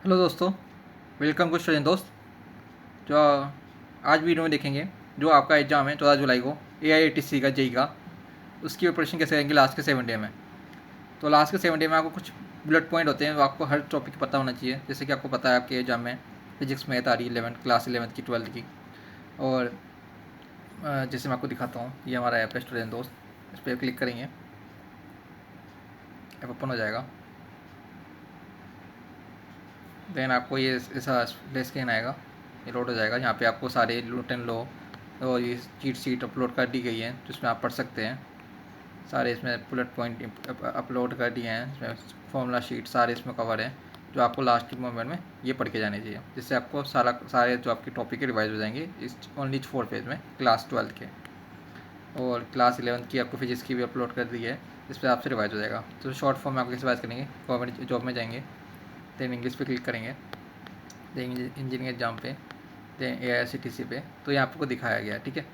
Hello दोस्तों, welcome to student दोस्त। जो आज वीडियो में देखेंगे जो आपका एग्ज़ाम है 14 जुलाई को AIATC का जेई का, उसकी प्रिपरेशन कैसे करेंगे लास्ट के 7 डे में। तो लास्ट के 7 डे में आपको कुछ बुलेट पॉइंट होते हैं, तो आपको हर टॉपिक पता होना चाहिए। जैसे कि आपको पता है आपके एग्जाम में फिजिक्स मैथ आ रही है 11 क्लास 11 की 12 की। और जैसे मैं आपको दिखाता हूँ, ये हमारा ऐप है स्टूडेंट दोस्त। इस पर क्लिक करेंगे, ऐप ओपन हो जाएगा। देन आपको ये ऐसा प्ले स्क्रीन आएगा, ये लोड हो जाएगा। यहाँ पे आपको सारे लूट एंड लो और ये चीट शीट अपलोड कर दी गई है, जिसमें आप पढ़ सकते हैं। सारे इसमें बुलेट पॉइंट अपलोड कर दिए हैं, इसमें फॉर्मूला शीट सारे इसमें कवर है, जो आपको लास्ट के मोमेंट में ये पढ़ के जाने चाहिए, जिससे आपको सारे जो आपके टॉपिक के रिवाइज हो जाएंगे इस ओनली 4 पेज में क्लास 12 के। और क्लास 11 की आपको फिजिक्स की भी अपलोड कर दी है, जिस पर आपसे रिवाइज हो जाएगा। तो शॉर्ट फॉर्म में आपको कैसे रिवाइज करेंगे, गवर्नमेंट जॉब में जाएंगे, देन इंग्लिश पे क्लिक करेंगे, देन इंजीनियरिंग एग्जाम पे, देन AICTC पे। तो ये आपको दिखाया गया है, ठीक है।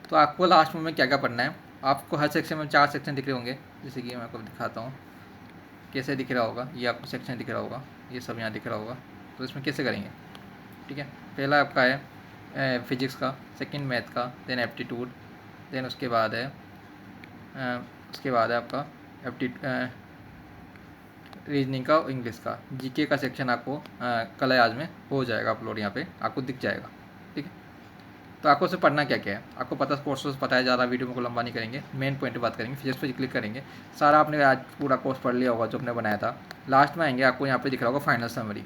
तो आपको लास्ट में क्या क्या पढ़ना है, आपको हर सेक्शन में 4 सेक्शन दिख रहे होंगे। जैसे कि मैं आपको दिखाता हूँ कैसे दिख रहा होगा, ये आपको सेक्शन दिख रहा होगा, ये सब यहाँ दिख रहा होगा। तो इसमें कैसे करेंगे, ठीक है। पहला आपका है फिजिक्स का, सेकंड मैथ का, देन एप्टीट्यूड, देन उसके बाद है आपका रीजनिंग का और इंग्लिश का। जीके का सेक्शन आपको कल आज में हो जाएगा अपलोड, यहाँ पे आपको दिख जाएगा, ठीक है। तो आपको उसे पढ़ना क्या क्या है, आपको पता कोर्स पता है, ज़्यादा वीडियो में को लंबा नहीं करेंगे, मेन पॉइंट बात करेंगे। फिजिक्स पे क्लिक करेंगे, सारा आपने आज पूरा कोर्स पढ़ लिया होगा जो आपने बनाया था। लास्ट में आएंगे, आपको यहाँ पे दिख रहा होगा final summary,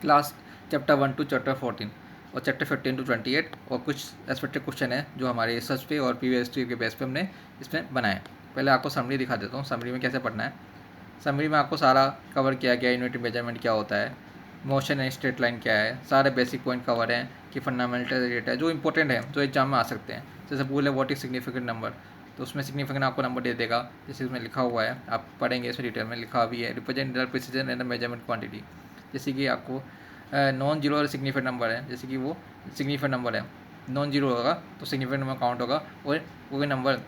class chapter 1 to chapter 14 और चैप्टर 15 to 28, और कुछ एक्सपेक्टेड क्वेश्चन है जो हमारे रिसर्च पे और PVST के बेस पे हमने इसमें बनाए। पहले आपको समरी दिखा देता हूँ, समरी में कैसे पढ़ना है। समरी में आपको सारा कवर किया गया, यूनिट मेजरमेंट क्या होता है, मोशन एंड स्ट्रेट लाइन क्या है, सारे बेसिक पॉइंट कवर हैं कि फंडामेंटल रेट है जो इंपॉर्टेंट है, जो एग्जाम में आ सकते हैं। जैसे बोले व्हाट इज सिग्निफिकेंट नंबर, तो उसमें सिग्निफिकेंट आपको नंबर दे देगा, जैसे उसमें लिखा हुआ है, आप पढ़ेंगे इसमें डिटेल में लिखा भी है। Represent the precision and measurement quantity, जैसे कि आपको नॉन जीरो और सिग्निफिकेंट नंबर है, जैसे कि वो सिग्निफिकेंट नंबर है, नॉन जीरो होगा तो सिग्निफिकेंट नंबर काउंट होगा, और वो नंबर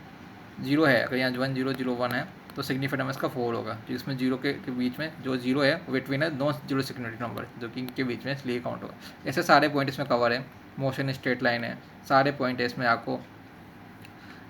जीरो है, अगर यहाँ 1001 है तो सिग्निफिकेंट नंबर इसका 4 होगा। जो इसमें जीरो के बीच में जो जीरो है वो बिटवीन है नॉन जीरो सिग्निफिकेंट नंबर, जो कि इनके बीच में इसलिए काउंट होगा। ऐसे सारे पॉइंट इसमें कवर है। मोशन स्ट्रेट लाइन है, सारे पॉइंट है इसमें, आपको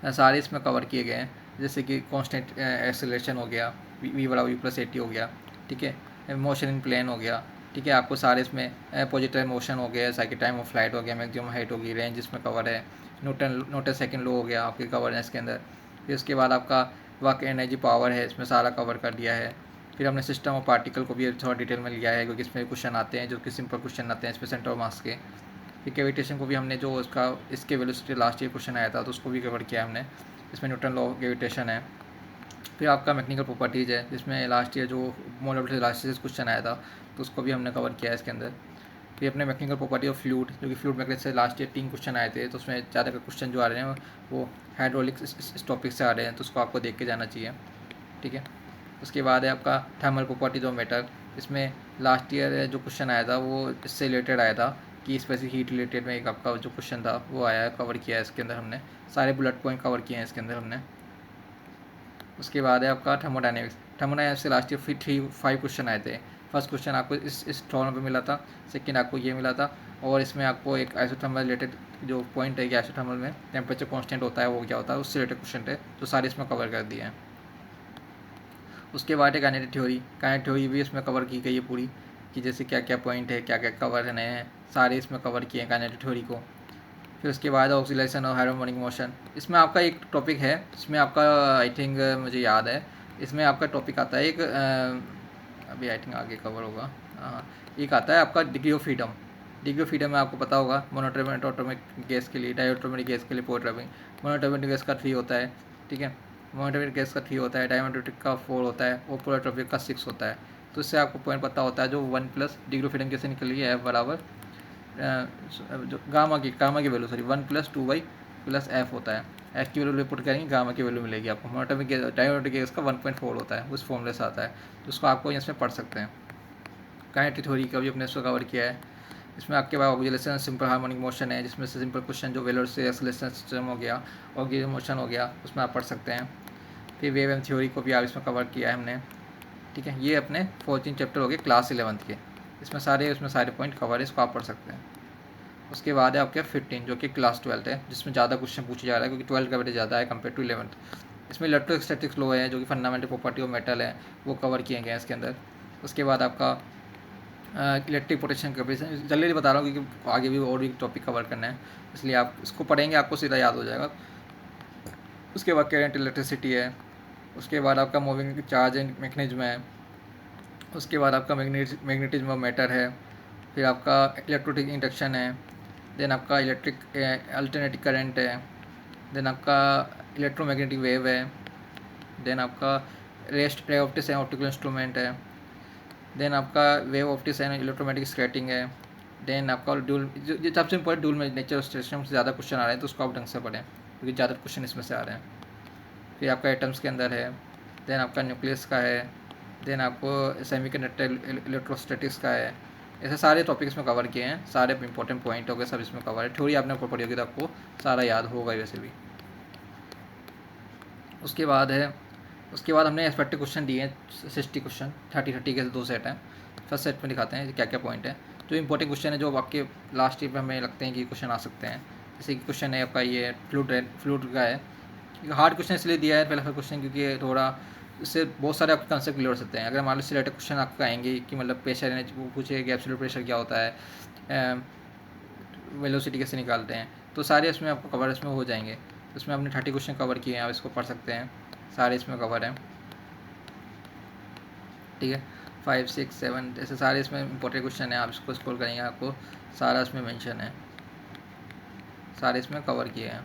सारे इसमें कवर किए गए हैं। जैसे कि कांस्टेंट एक्सेलरेशन हो गया, V+80 हो गया, ठीक है। मोशन इन प्लेन हो गया, ठीक है। आपको सारे इसमें पॉजिटिव मोशन हो गया, साइकिल टाइम ऑफ फ्लाइट हो गया, मैक्सिमम हाइट होगी, रेंज इसमें कवर है, न्यूटन सेकंड लॉ हो गया आपके कवर है इसके अंदर। फिर उसके बाद आपका वर्क एनर्जी पावर है, इसमें सारा कवर कर दिया है। फिर हमने सिस्टम ऑफ पार्टिकल को भी थोड़ा डिटेल में लिया है, क्योंकि इसमें क्वेश्चन आते हैं जो कि सिंपल क्वेश्चन आते हैं इसमें सेंटर ऑफ मास के। फिर कैविटेशन को भी हमने जो उसका इसके वेलोसिटी लास्ट ईयर क्वेश्चन आया था तो उसको भी कवर किया हमने, इसमें न्यूटन लॉ कैविटेशन है। फिर आपका मैकेनिकल प्रॉपर्टीज़ है, जिसमें लास्ट ईयर जो मोलबिलिटी लास्ट ईयर क्वेश्चन आया था तो उसको भी हमने कवर किया है इसके अंदर। फिर अपने मैकेनिकल प्रॉपर्टी ऑफ फ्लूइड, जो कि फ्लूइड मैकेनिक्स से लास्ट ईयर 3 क्वेश्चन आए थे, तो उसमें ज़्यादा क्वेश्चन जो आ रहे हैं वो हाइड्रोलिक इस टॉपिक से आ रहे हैं, तो उसको आपको देख के जाना चाहिए, ठीक है। उसके बाद है आपका थर्मल प्रॉपर्टीज ऑफ मेटल, इसमें लास्ट ईयर जो क्वेश्चन आया था वो इससे रिलेटेड आया था कि स्पेसिफिक हीट रिलेटेड में एक आपका जो क्वेश्चन था वो आया है, कवर किया है इसके अंदर हमने, सारे बुलेट पॉइंट कवर किए हैं इसके अंदर हमने। उसके बाद है आपका थर्मोडायनेमिक्स से लास्ट ईयर फिर 5 क्वेश्चन आए थे। फर्स्ट क्वेश्चन आपको इस प्रॉब्लम पे मिला था, सेकंड आपको ये मिला था, और इसमें आपको एक आइसोथर्मल रिलेटेड जो पॉइंट है कि आइसोथर्मल में टेम्परेचर कांस्टेंट होता है वो क्या होता है, उससे रिलेटेड क्वेश्चन थे, तो सारे इसमें कवर कर दिए हैं। उसके बाद है काइनेटिक थ्योरी भी इसमें कवर की गई है पूरी, कि जैसे क्या क्या पॉइंट है, क्या क्या कवर है, सारे इसमें कवर किए हैं काइनेटिक थ्योरी को। फिर उसके बाद ऑक्सीलेशन और हार्मोनिक मोशन, इसमें आपका एक टॉपिक है, इसमें आपका आई थिंक मुझे याद है, इसमें आपका टॉपिक आता है एक अभी आई थिंक आगे कवर होगा, एक आता है आपका degree of freedom. Degree of freedom में आपको पता होगा मोनोटोमिक गैस के लिए, डायटोमिक गैस के लिए पोर्ट्रेबिंग, मोनोटोमिक गैस का 3 होता है, ठीक है। मोनोटोमिक गैस का 3 होता है, डायटोमिक का 4 होता है, और पोर्ट्रेबिक का 6 होता है। तो इससे आपको पॉइंट पता होता है, जो 1 प्लस डिग्री ऑफ फ्रीडम कैसे निकली है, F बराबर जो गामा की वैल्यू 1+2y+f होता है। एफ की वैल्यू पुट करेंगे, गामा की वैल्यू मिलेगी आपको। मोनोटोमिक गैस का 1.4 होता है, उस फॉर्मूले से आता है, तो उसको आपको इसमें पढ़ सकते हैं। काइनेटिक थ्योरी का भी अपने इसको कवर किया है। इसमें आपके पास ऑक्सीलेशन सिंपल हार्मोनिक मोशन है, जिसमें से सिंपल क्वेश्चन जो वेलोसिटी एक्सेलरेशन सिस्टम हो गया, ऑक्सीजन मोशन हो गया, उसमें आप पढ़ सकते हैं। फिर वेव एंड थ्योरी को भी आप इसमें कवर किया है हमने, ठीक है। ये अपने 14 चैप्टर हो गए क्लास 11 के। इसमें सारे पॉइंट कवर है, इसको आप पढ़ सकते हैं। उसके बाद है आपके 15 जो कि क्लास 12 है, जिसमें ज़्यादा क्वेश्चन पूछे जा रहा है क्योंकि 12 का वेटेज ज़्यादा है कंपेयर टू 11th। इसमें इलेक्ट्रोस्टैटिक्स लॉ है जो कि फंडामेंटल प्रॉपर्टी ऑफ मेटल है, वो कवर किए गए हैं इसके अंदर। उसके बाद आपका इलेक्ट्रिक पोटेंशियल कैपेसिटी जल्दी बता रहा हूँ क्योंकि आगे भी और भी टॉपिक कवर करना है, इसलिए आप इसको पढ़ेंगे आपको सीधा याद हो जाएगा। उसके बाद करंट इलेक्ट्रिसिटी है। उसके बाद आपका मूविंग चार्ज एंड मैकेनिज्म है। उसके बाद आपका मैग्नेटिज्म ऑफ मैटर है। फिर आपका इलेक्ट्रोटिक इंडक्शन है। देन आपका इलेक्ट्रिक अल्टरनेटिव करंट है। देन आपका इलेक्ट्रोमैग्नेटिक वेव है। देन आपका rest ray optics and optical instrument है। देन आपका wave optics and electromagnetic scattering है। देन आपका ड्यूल जो सबसे इंपॉर्टेंट ड्यूल में नेचर सिस्टम से ज़्यादा क्वेश्चन आ रहे हैं तो उसको आप ढंग से पढ़ें क्योंकि ज़्यादा क्वेश्चन इसमें से आ रहे हैं। फिर आपका एटम्स के अंदर है। देन आपका न्यूक्लियस का है। देन आपको सेमीकंडक्टर इलेक्ट्रोस्टैटिक्स का है। ऐसे सारे टॉपिक इसमें कवर किए हैं, सारे इंपॉर्टेंट पॉइंट हो गए सब इसमें कवर है। थ्योरी आपने ऊपर पढ़ी होगी तो आपको सारा याद होगा वैसे भी। उसके बाद हमने एक्सपेक्टेड क्वेश्चन दिए हैं 60 क्वेश्चन, 30 के 2 सेट हैं। फर्स्ट सेट में दिखाते हैं क्या क्या पॉइंट है जो इंपॉर्टेंट क्वेश्चन है, जो आपके लास्ट ईयर में हमें लगते हैं कि क्वेश्चन आ सकते हैं। जैसे कि क्वेश्चन है आपका ये फ्लूइड का है। हार्ड क्वेश्चन इसलिए दिया है पहला क्वेश्चन क्योंकि थोड़ा इससे बहुत सारे आपके कंसेप्ट क्लियर हो सकते हैं। अगर मान लो सिलेक्टेड क्वेश्चन आपको आएंगे कि मतलब प्रेशर वो पूछे कि एब्सोल्यूट प्रेशर क्या होता है, वेलोसिटी कैसे निकालते हैं, तो सारे इसमें आपको कवर इसमें हो जाएंगे। इसमें आपने 30 क्वेश्चन कवर किए हैं, आप इसको पढ़ सकते हैं, सारे इसमें कवर हैं। ठीक है, 5, 6, 7 ऐसे सारे इसमें इंपॉर्टेंट क्वेश्चन है। आप इसको स्क्रॉल करेंगे आपको सारा इसमें मेंशन है, सारे इसमें कवर किए हैं,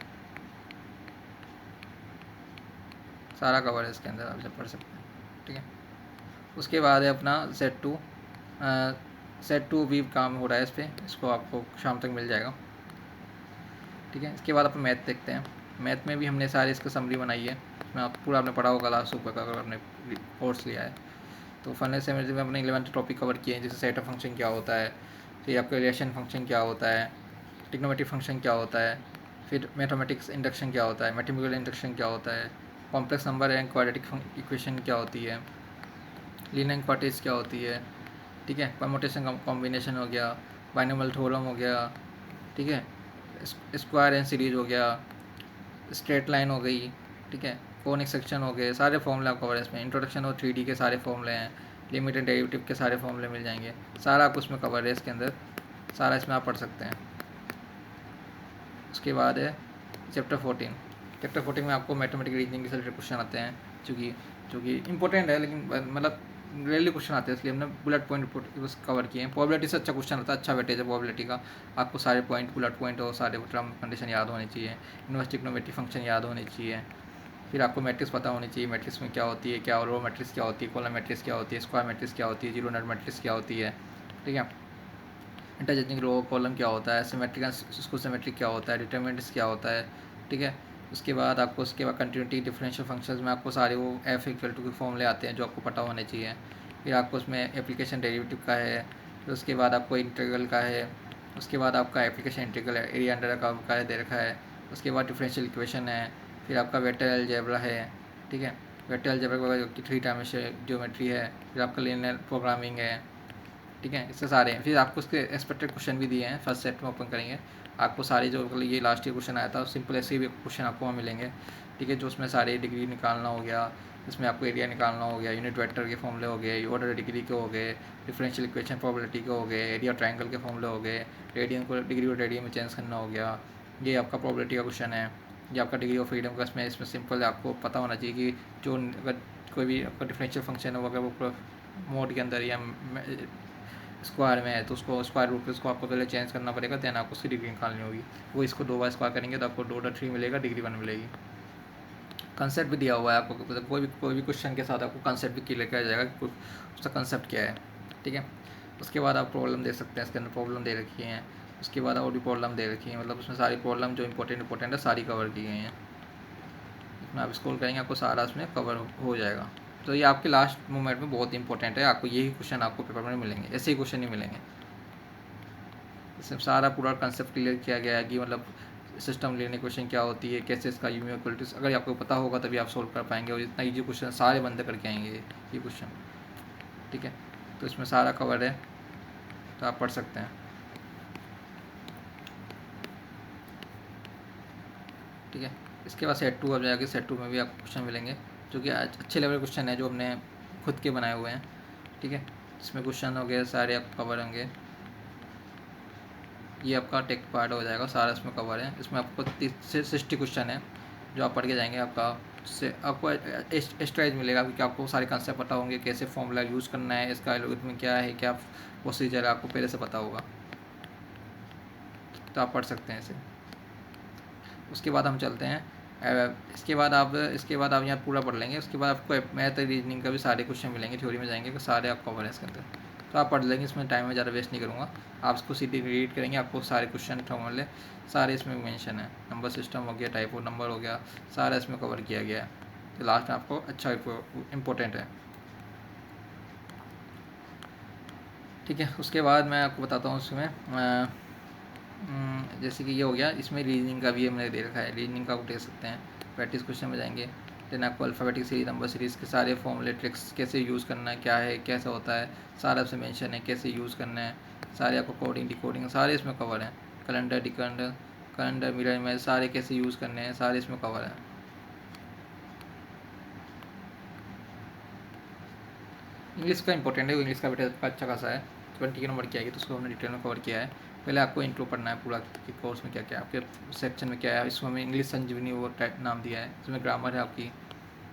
सारा कवर है इसके अंदर, आप इसे पढ़ सकते हैं। ठीक है, उसके बाद है अपना सेट टू भी काम हो रहा है इस पर, इसको आपको शाम तक मिल जाएगा। ठीक है, इसके बाद अपन मैथ देखते हैं। मैथ में भी हमने सारी इसका समरी बनाई है, इसमें आप पूरा आपने पढ़ा होगा लास्ट सुपर का अगर आपने कोर्स लिया है तो। फर्नेस सेमेस्टर में अपने 11th टॉपिक कवर किए हैं, जैसे सेट ऑफ फंक्शन क्या होता है, फिर आपका रिलेशन फंक्शन क्या होता है, ट्रिग्नोमेट्रिक फंक्शन क्या होता है, फिर मैथमेटिक्स इंडक्शन क्या होता है, मैथमेटिकल इंडक्शन क्या होता है, complex number and quadratic equation क्या होती है, लीनियर क्वाड्रेटिक्स क्या होती है। ठीक है, परमुटेशन कॉम्बिनेशन हो गया, बाइनोमियल थ्योरम हो गया। ठीक है, स्क्वायर एंड सीरीज हो गया, स्ट्रेट लाइन हो गई। ठीक है, कोनिक सेक्शन हो गए, सारे फॉर्मूले आपको कवर है इसमें। इंट्रोडक्शन और 3D के सारे फॉर्मूले हैं, लिमिट एंड डेरिवेटिव के सारे फॉर्मूले मिल जाएंगे, सारा आपको उसमें कवर है इसके अंदर, सारा इसमें आप पढ़ सकते हैं। उसके बाद है चैप्टर 14। चैप्टर 14 में आपको मैथमेटिकल रीजनिंग के रिलेटेड क्वेश्चन आते हैं जो कि इंपॉर्टेंट है, लेकिन मतलब रेयरली क्वेश्चन आते हैं, इसलिए हमने बुलेट पॉइंट बस कवर किए हैं। प्रोबेबिलिटी से अच्छा क्वेश्चन आता है, अच्छा वेटेज है प्रोबेबिलिटी का, आपको सारे पॉइंट बुलेट पॉइंट और सारे टर्म कंडीशन याद होनी चाहिए, इनवर्स ट्रिग्नोमेट्रिक फंक्शन याद होनी चाहिए। फिर आपको मैट्रिक्स पता होनी चाहिए, मैट्रिक्स में क्या होती है, क्या रो मैट्रिक्स क्या होती है, कॉलम मैट्रिक्स क्या होती है, स्क्वायर मैट्रिक्स क्या होती है, जीरो नट मैट्रिक्स क्या होती है। ठीक है, इंटरचेंजिंग रो कॉलम क्या होता है, सिमेट्रिक इसको सिमेट्रिक क्या होता है, डिटरमिनेंट्स क्या होता है। ठीक है, उसके बाद कंटिन्यूटी डिफरेंशियल फंक्शंस में आपको सारे वो एफ इक्वल टू के फॉर्मूले आते हैं जो आपको पता होने चाहिए। फिर आपको उसमें एप्लीकेशन डेरिवेटिव का है, फिर उसके बाद आपको इंटीग्रल का है, उसके बाद आपका एप्लीकेशन इंटीग्रल एरिया अंडर का है दे रखा है, उसके बाद डिफरेंशियल इक्वेशन है, फिर आपका वेक्टर अलजेब्रा है। ठीक है, वेक्टर अलजेब्रा की 3 डायमेंशनल ज्योमेट्री है, फिर आपका लीनियर प्रोग्रामिंग है। ठीक है, इससे सारे हैं। फिर आपको उसके एक्सपेक्टेड क्वेश्चन भी दिए हैं, फर्स्ट सेट में ओपन करेंगे आपको सारे जो ये लास्ट ईयर क्वेश्चन आया था सिंपल ऐसे भी क्वेश्चन आपको वहाँ मिलेंगे। ठीक है, जो उसमें सारे डिग्री निकालना हो गया, इसमें आपको एरिया निकालना हो गया, यूनिट वेक्टर के फॉर्मूले हो गए, ऑर्डर डिग्री के हो गए, डिफरेंशियल इक्वेशन प्रोबेबिलिटी के हो गए, एरिया ट्रायंगल के फॉर्मूले हो गए, रेडियन को डिग्री और रेडियन में चेंज करना हो गया। ये आपका प्रोबेबिलिटी का क्वेश्चन है। ये आपका डिग्री ऑफ फ्रीडम का इसमें सिंपल आपको पता होना चाहिए कि जो अगर कोई भी आपका डिफरेंशियल फंक्शन है अगर वो मोड के अंदर या स्क्वायर में है तो उसको स्क्वायर रूट पे उसको आपको पहले चेंज करना पड़ेगा, देन आपको उसकी डिग्री निकालनी होगी। वो इसको 2 बार स्क्वायर करेंगे तो आपको 2/3 मिलेगा, डिग्री 1 मिलेगी। कंसेप्ट भी दिया हुआ है आपको, मतलब कोई भी क्वेश्चन के साथ आपको कंसेप्ट भी क्लियर किया जाएगा कि उसका कंसेप्ट क्या है। ठीक है, उसके बाद आप प्रॉब्लम दे सकते हैं, इसके अंदर प्रॉब्लम दे रखी हैं। उसके बाद और भी प्रॉब्लम दे रखी है, मतलब उसमें सारी प्रॉब्लम जो इंपॉर्टेंट है सारी कवर की गई हैं। इसमें आप स्क्रॉल करेंगे आपको सारा उसमें कवर हो जाएगा। तो ये आपके लास्ट मोमेंट में बहुत इंपॉर्टेंट है, आपको यही क्वेश्चन आपको पेपर में मिलेंगे, ऐसे ही क्वेश्चन ही मिलेंगे। इसमें सारा पूरा कंसेप्ट क्लियर किया गया है कि मतलब सिस्टम लीनियर इक्वेशन क्या होती है, कैसे इसका यूनियन इक्वलिटीज अगर आपको पता होगा तभी आप सोल्व कर पाएंगे, और इतना ईजी क्वेश्चन सारे बंद करके आएंगे ये क्वेश्चन। ठीक है, तो इसमें सारा कवर है। तो आप पढ़ सकते हैं। ठीक है, इसके बाद सेट 2 अब जाएगी। सेट 2 में भी आपको क्वेश्चन मिलेंगे जो कि अच्छे लेवल क्वेश्चन है, जो हमने खुद के बनाए हुए हैं। ठीक है, इसमें क्वेश्चन हो गए सारे आपको कवर होंगे। ये आपका टेक पार्ट हो जाएगा, सारा इसमें कवर है। इसमें आपको 30 से 60 क्वेश्चन है जो आप पढ़ के जाएंगे। से आपको एक्स्ट्राइज मिलेगा क्योंकि आपको सारे कंसेप्ट पता होंगे, कैसे फॉर्मूला यूज़ करना है, इसका एल्गोरिथम क्या है, क्या प्रोसीजर है, आपको पहले से पता होगा, तो आप पढ़ सकते हैं इसे। उसके बाद हम चलते हैं इसके बाद आप यहाँ पूरा पढ़ लेंगे। उसके बाद आपको मैथ रीजनिंग का भी सारे क्वेश्चन मिलेंगे, थ्योरी में जाएंगे, तो सारे आप कवर है इसके अंदर, तो आप पढ़ लेंगे। इसमें टाइम में ज़्यादा वेस्ट नहीं करूँगा, आप इसको सीधे रीड करेंगे, आपको सारे क्वेश्चन फॉर्मूले सारे इसमें मेंशन है। नंबर सिस्टम हो गया, टाइप ऑफ नंबर हो गया, सारा इसमें कवर किया गया है। तो लास्ट में आपको अच्छा इम्पोर्टेंट है। ठीक है, उसके बाद मैं आपको बताता हूँ उसमें जैसे कि ये हो गया, इसमें रीजनिंग का भी हमने दे रखा है। रीजनिंग का आप देख सकते हैं, प्रैक्टिस क्वेश्चन में जाएंगे। देन आपको अल्फ़ाबेटिक सीरीज, नंबर सीरीज़ के सारे फॉर्मूले, ट्रिक्स कैसे यूज़ करना है, क्या है, कैसा होता है, सारा आपसे मेंशन है, कैसे यूज़ करना है, सारे आपको कोडिंग डिकोडिंग सारे इसमें कवर हैं। कैलेंडर कैलेंडर मिरर इमेज सारे कैसे यूज़ करने हैं, सारे इसमें कवर हैं। इंग्लिश का इंपॉर्टेंट है, इंग्लिश का बेटा अच्छा खासा है, 20 के नंबर की आएगी, तो उसको हमने डिटेल में कवर किया है। पहले आपको इंट्रो पढ़ना है पूरा कि कोर्स में क्या क्या आपके सेक्शन में क्या है। इसमें हमें इंग्लिश संजीवनी वो टाइप नाम दिया है। इसमें ग्रामर है, आपकी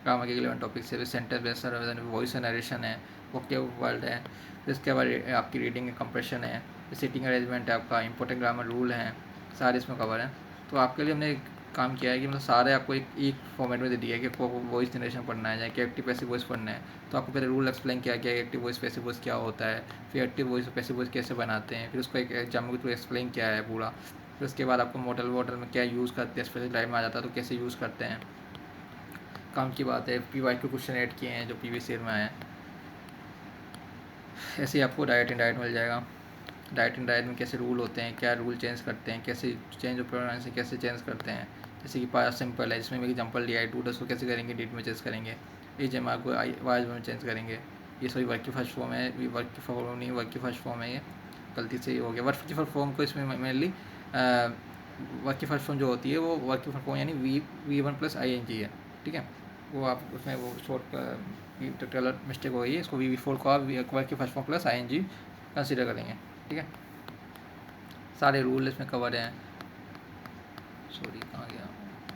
ग्रामर के 11 टॉपिक्स है। सेंटेंस बेस्ड वॉइस नरेशन है, वोकैब वर्ड है। फिर इसके बाद आपकी रीडिंग कंप्रेशन है, सिटिंग अरेंजमेंट है, आपका इंपॉर्टेंट ग्रामर रूल है, सारे इसमें कवर है। तो आपके लिए हमने काम किया है कि मतलब सारे आपको एक फॉर्मेट में दे दिया है कि आपको वॉइस जनरेशन पढ़ना है या कि एक्टिव पैसिव वॉइस पढ़ना है। तो आपको पहले रूल एक्सप्लेन किया गया, एक्टिव वॉइस पैसिव वॉइस क्या होता है, फिर एक्टिव वॉइस पैसिव वॉइस कैसे बनाते हैं, फिर उसको एक एग्जाम के थ्रू एक्सप्लेन किया है पूरा। फिर उसके बाद आपको मॉडल में क्या यूज़ करते हैं, स्पेशल लाइव में आ जाता है तो कैसे यूज़ करते हैं। काम की बात है, PYQ क्वेश्चन ऐड किए हैं जो प्रीवियस ईयर में आए हैं। ऐसे ही आपको डाइट एंड डाइट मिल जाएगा। डाइट एंड डाइट में कैसे रूल होते हैं, क्या रूल चेंज करते हैं, कैसे चेंज ऑफ प्रोनाउंसिएशन कैसे चेंज करते हैं। जैसे कि पास्ट सिंपल है, जिसमें एग्जांपल दिया है, टू डस को कैसे करेंगे, डेट में चेंज करेंगे, HMR को वाइज में चेंज करेंगे। ये सभी वर्क की फर्स्ट फॉर्म है, वर्क की फॉर्म नहीं, वर्क की फर्स्ट फॉर्म है। ये गलती से हो गया। वर्क की फर्स्ट फॉर्म को इसमें मेनली वर्क की फर्स्ट फॉर्म जो होती है वो वर्क की फर्स्ट फॉर्म यानी V1 + ING है। ठीक है, वो आप उसमें वो शॉर्ट कलर मिस्टेक हो गई है, इसको V4 को आप वर्क की फर्स्ट फॉर्म + ING कंसिडर करेंगे। ठीक है, सारे रूल इसमें कवर हैं। सॉरी कहाँ गया,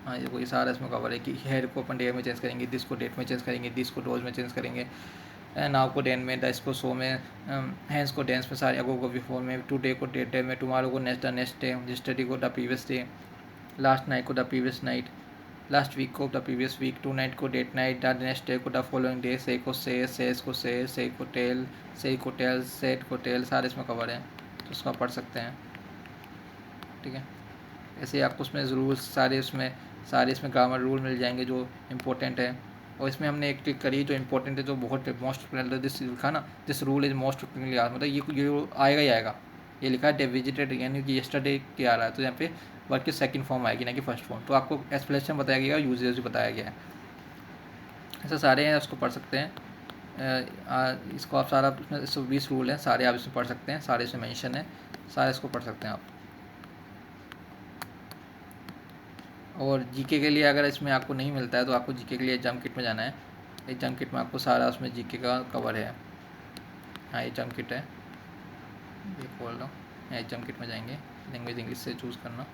हाँ ये कोई सारा इसमें कवर है कि हेयर को अपन डे में चेंज करेंगे, दिस को डेट में चेंज करेंगे, दिस को डोज में चेंज करेंगे, नाउ को डेन में, दस को सो में, हैंस को डेंस में, सारे अगो को बिफोर में, टुडे को डे में, टुमारो को नेक्स्ट डे, यस्टरडे को the previous day, last night को the previous night, last week को the previous week, tonight को date night, the next day को द फॉलोइंग डे, से को से, सेस को से को टेल, से को टेल, सेट को टेल, सारे इसमें कवर हैं, तो उसको आप पढ़ सकते हैं। ठीक है, ऐसे ही आपको उसमें रूल्स सारे इसमें ग्रामर रूल मिल जाएंगे जो इम्पोर्टेंट है। और इसमें हमने एक ट्रिक करी जो इम्पोर्टेंट है, जो बहुत मोस्ट दिस लिखा ना, this rule is most frequently asked, मतलब ये आएगा ही आएगा। ये लिखा है विजिटेड यानी कि यस्टरडे के आ रहा है, तो यहाँ पे वर्क की सेकंड फॉर्म आएगी ना कि फर्स्ट फॉर्म, तो आपको एक्सप्लेनेशन बताया गया, यूजेज भी बताया गया है। ऐसे सारे हैं, उसको पढ़ सकते हैं। इसको आप सारा इसमें 120 रूल हैं, सारे आप इसमें पढ़ सकते हैं, सारे इसमें मेंशन है, सारे इसको पढ़ सकते हैं आप। और जीके के लिए अगर इसमें आपको नहीं मिलता है तो आपको जीके के लिए एग्जाम किट में जाना है। एग्जाम किट में आपको सारा उसमें जीके का कवर है। हाँ एग्जाम किट है, ये खोल लो, एग्जाम किट में जाएंगे, लैंग्वेज इंग्लिश से चूज़ करना,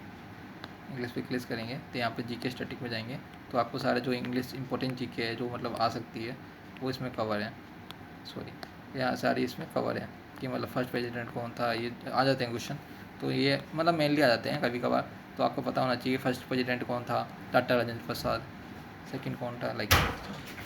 इंग्लिश पे क्लिक करेंगे तो यहाँ पे जीके स्टैटिक में जाएंगे, तो आपको सारे जो इंग्लिश इंपॉर्टेंट जीके है जो मतलब आ सकती है वो इसमें कवर है। सॉरी, यहाँ सारी इसमें कवर है कि मतलब फर्स्ट प्रेसिडेंट कौन था, ये आ जाते हैं क्वेश्चन, तो ये मतलब मेनली आ जाते हैं कभी कभार, तो आपको पता होना चाहिए फर्स्ट प्रेसिडेंट कौन था, टाटा राजेंद्र प्रसाद, सेकंड कौन था, लाइक